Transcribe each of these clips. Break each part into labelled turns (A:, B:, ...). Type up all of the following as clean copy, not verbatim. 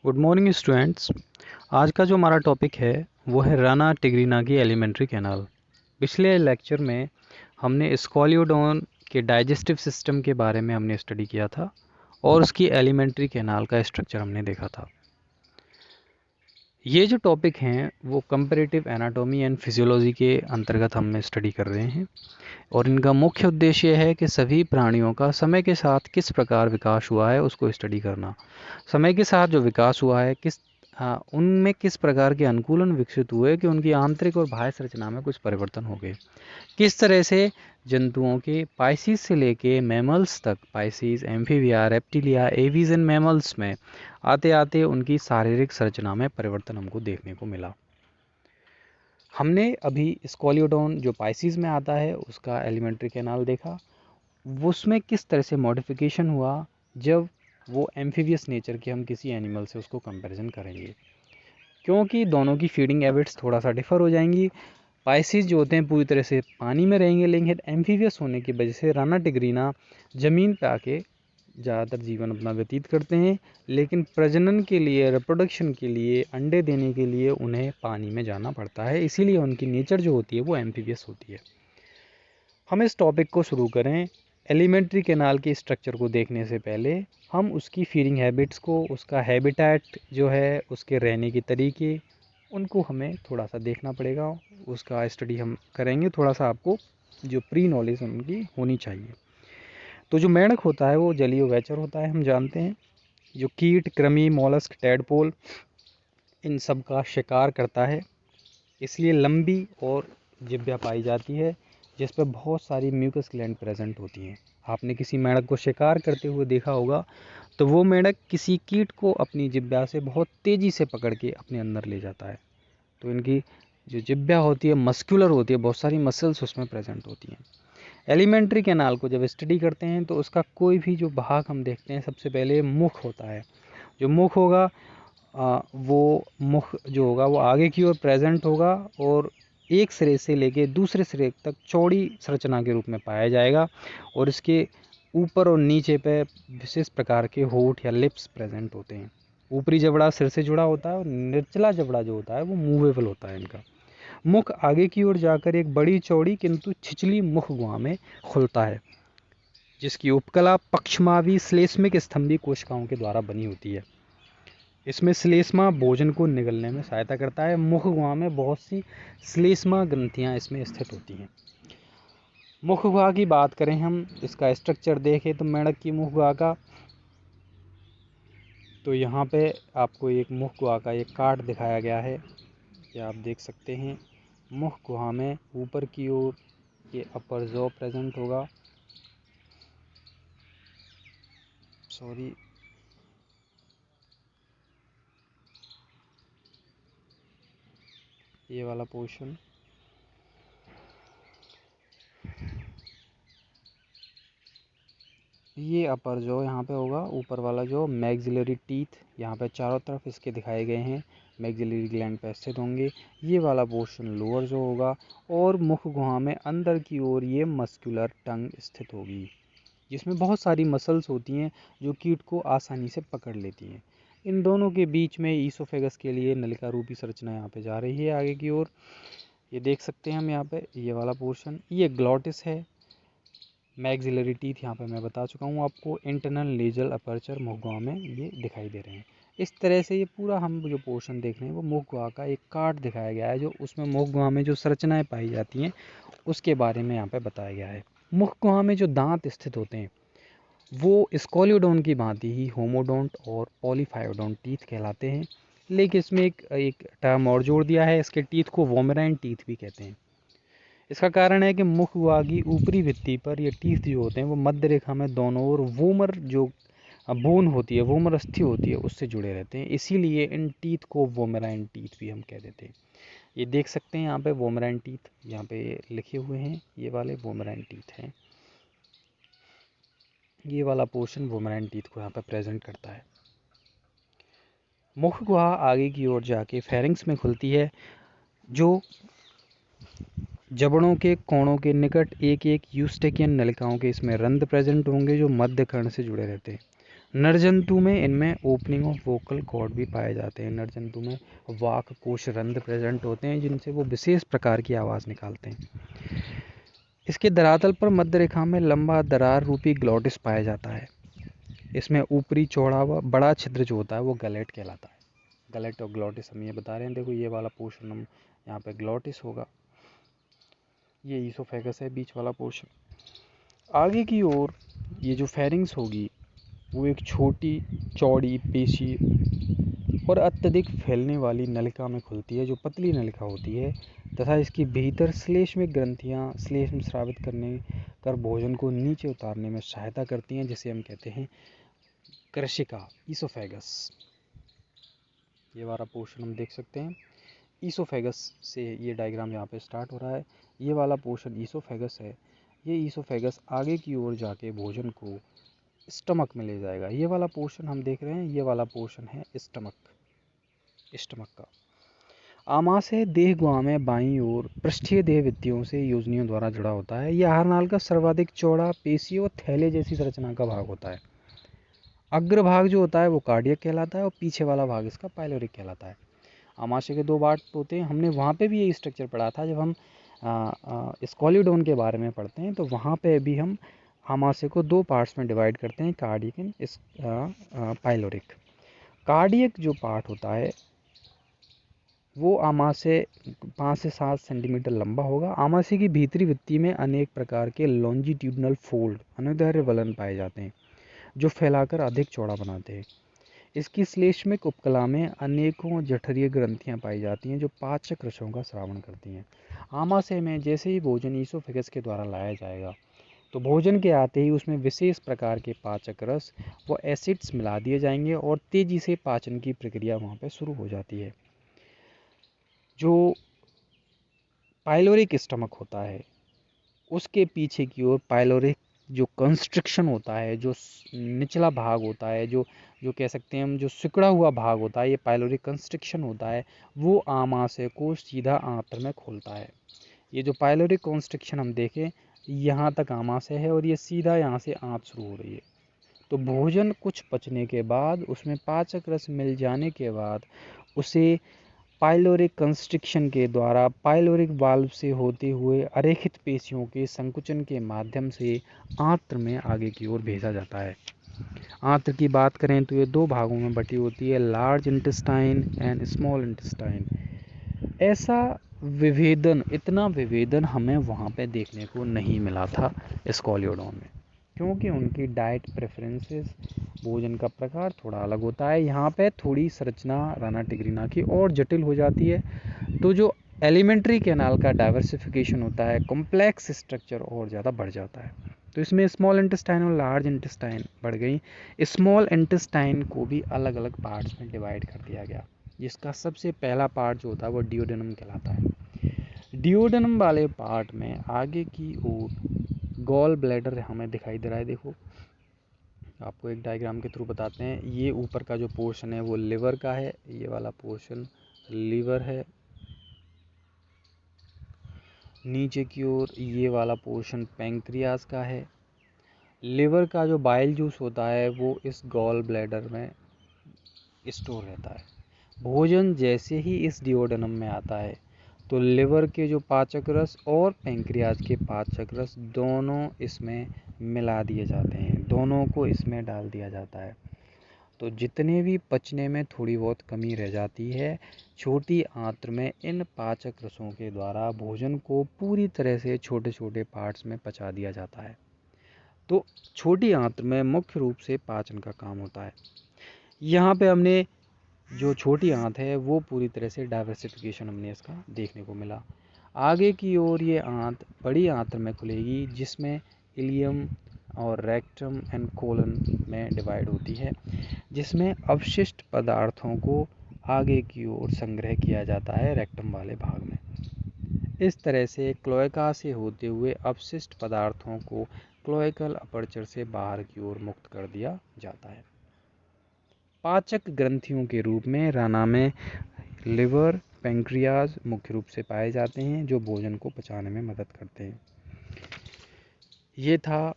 A: Good morning students. आज का जो हमारा टॉपिक है वो है राना टिग्रिना की एलिमेंट्री कैनाल। पिछले लेक्चर में हमने स्कॉलियोडोन के डाइजेस्टिव सिस्टम के बारे में हमने स्टडी किया था और उसकी एलिमेंट्री कैनाल का स्ट्रक्चर हमने देखा था। ये जो टॉपिक हैं वो कंपैरेटिव एनाटॉमी एंड फिजियोलॉजी के अंतर्गत हम स्टडी कर रहे हैं और इनका मुख्य उद्देश्य है कि सभी प्राणियों का समय के साथ किस प्रकार विकास हुआ है उसको स्टडी करना। समय के साथ जो विकास हुआ है उनमें किस प्रकार के अनुकूलन विकसित हुए कि उनकी आंतरिक और बाह्य संरचना में कुछ परिवर्तन हो गए। किस तरह से जंतुओं के पाइसिस से लेके मैमल्स तक, Pisces, amphibia, reptilia, aves and mammals में आते आते उनकी शारीरिक संरचना में परिवर्तन हमको देखने को मिला। हमने अभी स्कॉलियोडोन जो पाइसिस में आता है उसका एलिमेंट्री कैनाल देखा, उसमें किस तरह से मॉडिफिकेशन हुआ जब वो एम्फीबियस नेचर के हम किसी एनिमल से उसको कंपैरिजन करेंगे, क्योंकि दोनों की फीडिंग हैबिट्स थोड़ा सा डिफर हो जाएंगी। पाइसिस जो होते हैं पूरी तरह से पानी में रहेंगे, लेकिन एम्फीबियस होने की वजह से राना टिग्रिना ज़मीन पे आके ज़्यादातर जीवन अपना व्यतीत करते हैं, लेकिन प्रजनन के लिए, रिप्रोडक्शन के लिए, अंडे देने के लिए उन्हें पानी में जाना पड़ता है, इसीलिए उनकी नेचर जो होती है वो एम्फीबियस होती है। हम इस टॉपिक को शुरू करें। एलिमेंट्री कैनाल के स्ट्रक्चर को देखने से पहले हम उसकी फीडिंग हैबिट्स को, उसका हैबिटेट जो है, उसके रहने के तरीके, उनको हमें थोड़ा सा देखना पड़ेगा। उसका स्टडी हम करेंगे। थोड़ा सा आपको जो प्री नॉलेज उनकी होनी चाहिए। तो जो मेंढक होता है वो जलीय उभयचर होता है, हम जानते हैं। जो कीट, कृमि, मॉलस्क, टैडपोल, इन सब का शिकार करता है, इसलिए लंबी और जिह्वा पाई जाती है जिस पर बहुत सारी म्यूकस ग्लैंड प्रेजेंट होती हैं। आपने किसी मेंढक को शिकार करते हुए देखा होगा, तो वो मेंढक किसी कीट को अपनी जिह्वा से बहुत तेज़ी से पकड़ के अपने अंदर ले जाता है। तो इनकी जो जिह्वा होती है मस्कुलर होती है, बहुत सारी मसल्स उसमें प्रेजेंट होती हैं। एलिमेंट्री कैनाल को जब स्टडी करते हैं तो उसका कोई भी जो भाग हम देखते हैं, सबसे पहले मुख होता है। जो मुख होगा वो मुख जो होगा वो आगे की ओर प्रेजेंट होगा और एक सिरे से लेके दूसरे सिरे तक चौड़ी संरचना के रूप में पाया जाएगा, और इसके ऊपर और नीचे पे विशेष प्रकार के होठ या लिप्स प्रेजेंट होते हैं। ऊपरी जबड़ा सिर से जुड़ा होता है और निचला जबड़ा जो होता है वो मूवेबल होता है इनका। मुख आगे की ओर जाकर एक बड़ी चौड़ी किंतु छिछली मुख गुहा में खुलता है, जिसकी उपकला पक्षमावी श्लेष्मिक स्तंभी कोशिकाओं के द्वारा बनी होती है। इसमें श्लेष्मा भोजन को निगलने में सहायता करता है। मुख गुहा में बहुत सी श्लेष्मा ग्रंथियां इसमें स्थित होती हैं। मुख गुहा की बात करें, हम इसका स्ट्रक्चर देखें तो मेंढक की मुख गुहा का, तो यहाँ पे आपको एक मुख गुहा का एक कार्ड दिखाया गया है, ये आप देख सकते हैं। मुख गुहा में ऊपर की ओर ये अपर जॉ प्रेजेंट होगा, सॉरी, ये वाला पोर्शन, ये अपर जो यहाँ पे होगा। ऊपर वाला जो मैक्सिलरी टीथ यहाँ पे चारों तरफ इसके दिखाए गए हैं, मैक्सिलरी ग्लैंड पे स्थित होंगे। ये वाला पोर्शन लोअर जो होगा, और मुख गुहा में अंदर की ओर ये मस्कुलर टंग स्थित होगी, जिसमें बहुत सारी मसल्स होती हैं जो कीट को आसानी से पकड़ लेती हैं। इन दोनों के बीच में ईसोफेगस के लिए नलिका रूपी संरचना यहाँ पे जा रही है आगे की ओर, ये देख सकते हैं हम यहाँ पे। ये वाला पोर्शन ये ग्लॉटिस है। मैक्सिलरी टीथ यहाँ पे मैं बता चुका हूँ आपको। इंटरनल नेजल अपर्चर मुख गुहा में ये दिखाई दे रहे हैं। इस तरह से ये पूरा हम जो पोर्शन देख रहे हैं वो मुख गुहा का एक कार्ड दिखाया गया है, जो उसमें मुख गुहा में जो संरचनाएं पाई जाती हैं उसके बारे में यहाँ पे बताया गया है। मुख गुहा में जो दांत स्थित होते हैं वो स्कॉलियोडोन की भांति ही होमोडोंट और पॉलीफायोडोंट टीथ कहलाते हैं, लेकिन इसमें एक टर्म और जोड़ दिया है, इसके टीथ को वोमेराइन टीथ भी कहते हैं। इसका कारण है कि मुख गुहा की ऊपरी भित्ति पर ये टीथ जो होते हैं वो मध्य रेखा में दोनों ओर वोमर जो बोन होती है, वोमर अस्थि होती है, उससे जुड़े रहते हैं, इसीलिए इन टीथ को वोमेराइन टीथ भी हम कह देते हैं। ये देख सकते हैं यहाँ पे वोमेराइन टीथ यहाँ पे लिखे हुए हैं, ये वाले वोमेराइन टीथ हैं। ये वाला पोर्शन वोमेराइन टीथ को यहाँ पे प्रेजेंट करता है। मुख गुहा आगे की ओर जाके फेरिंग्स में खुलती है, जो जबड़ों के कोणों के निकट एक एक यूस्टेकियन नलिकाओं के इसमें रंध्र प्रेजेंट होंगे जो मध्य कर्ण से जुड़े रहते हैं। नरजंतु में इनमें ओपनिंग ऑफ वोकल कॉर्ड भी पाए जाते हैं। नरजंतु में वाक कोश रंध्र प्रेजेंट होते हैं जिनसे वो विशेष प्रकार की आवाज़ निकालते हैं। इसके धरातल पर मध्य रेखा में लंबा दरार रूपी ग्लॉटिस पाया जाता है। इसमें ऊपरी चौड़ा व बड़ा छिद्र जो होता है वो गलेट कहलाता है। गलेट और ग्लॉटिस हम ये बता रहे हैं। देखो ये वाला पोर्शन हम यहाँ पे ग्लॉटिस होगा, ये ईसोफेगस है बीच वाला पोर्शन। आगे की ओर ये जो फेरिंग्स होगी वो एक छोटी चौड़ी पेशी और अत्यधिक फैलने वाली नलिका में खुलती है जो पतली नलिका होती है, तथा इसके भीतर श्लेष्मिक ग्रंथियाँ श्लेष्म स्रावित करने कर भोजन को नीचे उतारने में सहायता करती हैं, जिसे हम कहते हैं कृशिका, ईसोफेगस। ये वाला पोर्शन हम देख सकते हैं। ईसोफेगस से ये डायग्राम यहाँ पे स्टार्ट हो रहा है। ये वाला पोर्शन ईसोफेगस है। ये ईसोफेगस आगे की ओर जाके भोजन को स्टमक में ले जाएगा। ये वाला पोर्शन हम देख रहे हैं, ये वाला पोर्शन है स्टमक का। आमाशय देह गुहा में बाईं ओर पृष्ठीय देह भित्तियों से योजनियों द्वारा जुड़ा होता है। यह आहार नाल का सर्वाधिक चौड़ा पेशी और थैले जैसी संरचना का भाग होता है। अग्रभाग जो होता है वो कार्डियक कहलाता है और पीछे वाला भाग इसका पाइलोरिक कहलाता है। आमाशय के दो पार्ट होते हैं। हमने वहाँ पे भी ये स्ट्रक्चर पढ़ा था जब हम स्कॉलिडोन के बारे में पढ़ते हैं, तो वहाँ पे भी हम आमाशय को दो पार्ट्स में डिवाइड करते हैं, कार्डियक एंड पाइलोरिक। कार्डियक जो पार्ट होता है वो आमाशय 5 से 7 सेंटीमीटर लंबा होगा। आमाशय की भीतरी भित्ति में अनेक प्रकार के लॉन्जिट्यूडनल फोल्ड अनुदैर्ध्य वलन पाए जाते हैं जो फैलाकर अधिक चौड़ा बनाते हैं। इसकी श्लेष्मिक उपकला में अनेकों जठरीय ग्रंथियां पाई जाती हैं जो पाचक रसों का श्रावण करती हैं। आमाशय में जैसे ही भोजन ईसोफेगस के द्वारा लाया जाएगा तो भोजन के आते ही उसमें विशेष प्रकार के पाचक रस व एसिड्स मिला दिए जाएंगे और तेजी से पाचन की प्रक्रिया वहाँ पर शुरू हो जाती है। जो पाइलोरिक स्टमक होता है उसके पीछे की ओर पाइलोरिक जो कंस्ट्रिक्शन होता है, जो निचला भाग होता है, जो कह सकते हैं हम जो सिकुड़ा हुआ भाग होता है, ये पाइलोरिक कंस्ट्रिक्शन होता है, वो आमाशय को सीधा आंत्र में खोलता है। ये जो पाइलोरिक कंस्ट्रिक्शन हम देखें यहाँ तक आमाशय है और ये सीधा यहाँ से आंत शुरू हो रही है। तो भोजन कुछ पचने के बाद उसमें पाचक रस मिल जाने के बाद उसे पाइलोरिक कंस्ट्रिक्शन के द्वारा पाइलोरिक वाल्व से होते हुए अरेखित पेशियों के संकुचन के माध्यम से आंत्र में आगे की ओर भेजा जाता है। आंत्र की बात करें तो ये दो भागों में बटी होती है, large intestine and small intestine. ऐसा विभेदन, इतना विभेदन हमें वहाँ पे देखने को नहीं मिला था स्कॉलियोडोन में, क्योंकि उनकी डाइट प्रेफरेंसेस, भोजन का प्रकार थोड़ा अलग होता है। यहाँ पे थोड़ी संरचना राना टिग्रिना की और जटिल हो जाती है, तो जो एलिमेंट्री कैनाल का डाइवर्सिफिकेशन होता है, कॉम्प्लेक्स स्ट्रक्चर और ज़्यादा बढ़ जाता है। तो इसमें स्मॉल इंटेस्टाइन और लार्ज इंटेस्टाइन बढ़ गई। स्मॉल इंटेस्टाइन को भी अलग अलग पार्ट्स में डिवाइड कर दिया गया, जिसका सबसे पहला पार्ट जो होता है वो डिओडेनम कहलाता है। डिओडेनम वाले पार्ट में आगे की ओर गॉल ब्लैडर हमें दिखाई दे रहा है। देखो आपको एक डायग्राम के थ्रू बताते हैं। ये ऊपर का जो पोर्शन है वो लिवर का है, ये वाला पोर्शन लीवर है। नीचे की ओर ये वाला पोर्शन पैंक्रियाज का है। लिवर का जो बाइल जूस होता है वो इस गॉल ब्लैडर में स्टोर रहता है। भोजन जैसे ही इस डिओडेनम में आता है तो लिवर के जो पाचक रस और पैंक्रियाज के पाचक रस दोनों इसमें मिला दिए जाते हैं, दोनों को इसमें डाल दिया जाता है। तो जितने भी पचने में थोड़ी बहुत कमी रह जाती है, छोटी आंत्र में इन पाचक रसों के द्वारा भोजन को पूरी तरह से छोटे छोटे पार्ट्स में पचा दिया जाता है। तो छोटी आंत्र में मुख्य रूप से पाचन का काम होता है। यहाँ पे हमने जो छोटी आंत है वो पूरी तरह से डाइवर्सिफिकेशन हमने इसका देखने को मिला। आगे की ओर ये आंत बड़ी आंत्र में खुलेगी जिसमें इलियम और रेक्टम एंड कोलन में डिवाइड होती है, जिसमें अवशिष्ट पदार्थों को आगे की ओर संग्रह किया जाता है रेक्टम वाले भाग में। इस तरह से क्लोएका से होते हुए अवशिष्ट पदार्थों को क्लोएकल अपर्चर से बाहर की ओर मुक्त कर दिया जाता है। पाचक ग्रंथियों के रूप में राना में लिवर, पैंक्रियाज मुख्य रूप से पाए जाते हैं जो भोजन को पचाने में मदद करते हैं। ये था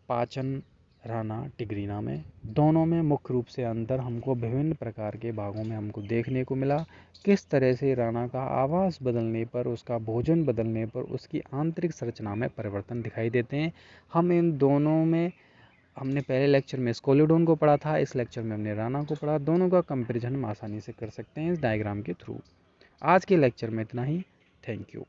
A: पाचन राना टिग्रीना में। दोनों में मुख्य रूप से अंतर हमको विभिन्न प्रकार के भागों में हमको देखने को मिला। किस तरह से राना का आवास बदलने पर, उसका भोजन बदलने पर उसकी आंतरिक संरचना में परिवर्तन दिखाई देते हैं। हम इन दोनों में, हमने पहले लेक्चर में स्कोलेडोन को पढ़ा था, इस लेक्चर में हमने राना को पढ़ा। दोनों का कंपैरिजन हम आसानी से कर सकते हैं इस डायग्राम के थ्रू। आज के लेक्चर में इतना ही। Thank you.